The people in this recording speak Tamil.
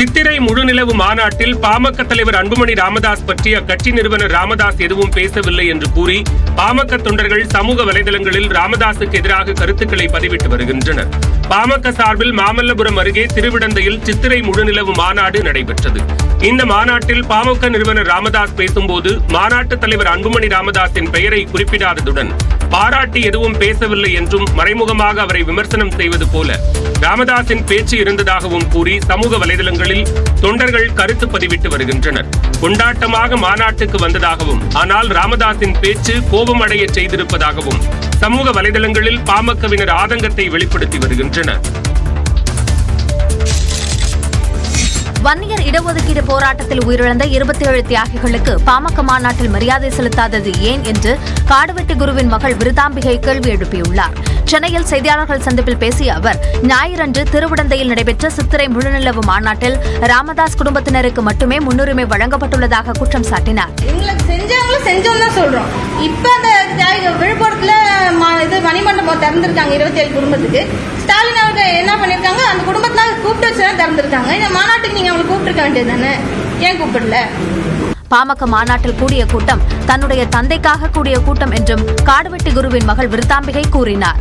சித்திரை முழுநிலவு மாநாட்டில் பாமக தலைவர் அன்புமணி ராமதாஸ் பற்றி அக்கட்சி நிறுவனர் ராமதாஸ் எதுவும் பேசவில்லை என்று கூறி பாமக தொண்டர்கள் சமூக வலைதளங்களில் ராமதாசுக்கு எதிராக கருத்துக்களை பதிவிட்டு வருகின்றனர். பாமக சார்பில் மாமல்லபுரம் அருகே திருவிடந்தையில் சித்திரை முழுநிலவு மாநாடு நடைபெற்றது. இந்த மாநாட்டில் பாமக நிறுவனர் ராமதாஸ் பேசும்போது மாநாட்டு தலைவர் அன்புமணி ராமதாஸின் பெயரை குறிப்பிடாததுடன் பாராட்டி எதுவும் பேசவில்லை என்றும் மறைமுகமாக அவரை விமர்சனம் செய்வது போல ராமதாஸின் பேச்சு இருந்ததாகவும் கூறி சமூக வலைதளங்களில் தொண்டர்கள் கருத்து பதிவிட்டு வருகின்றனர். கொண்டாட்டமாக மாநாட்டுக்கு வந்ததாகவும் ஆனால் ராமதாஸின் பேச்சு கோபமடைய செய்திருப்பதாகவும் சமூக வலைதளங்களில் பாமகவினர் ஆதங்கத்தை வெளிப்படுத்தி வருகின்றனர். வன்னியர் இடஒதுக்கீடு போராட்டத்தில் உயிரிழந்த 27 தியாகிகளுக்கு பாமக மாநாட்டில் மரியாதை செலுத்தாதது ஏன் என்று காடுவெட்டி குருவின் மகள் விருதாம்பிகை கேள்வி எழுப்பியுள்ளார். சென்னையில் செய்தியாளர்கள் சந்திப்பில் பேசிய அவர் ஞாயிறன்று திருவிடந்தையில் நடைபெற்ற சித்திரை முழுநிலவு மாநாட்டில் ராமதாஸ் குடும்பத்தினருக்கு மட்டுமே முன்னுரிமை வழங்கப்பட்டுள்ளதாக குற்றம் சாட்டினார். விழுப்புரத்துல மணிமண்டபம் திறந்திருக்காங்க 27 குடும்பத்துக்கு. ஸ்டாலின் அவர்கள் என்ன பண்ணிருக்காங்க, அந்த குடும்பத்தினால கூப்பிட்டு வச்சு திறந்திருக்காங்க. இந்த மாநாட்டுக்கு நீங்க அவங்களை கூப்பிட்டுருக்க வேண்டியது தானே, ஏன் கூப்பிடல? பாமக மாநாட்டில் கூடிய கூட்டம் தன்னுடைய தந்தைக்காக கூடிய கூட்டம் என்றும் காடுவெட்டி குருவின் மகள் விருத்தாம்பிகை கூறினார்.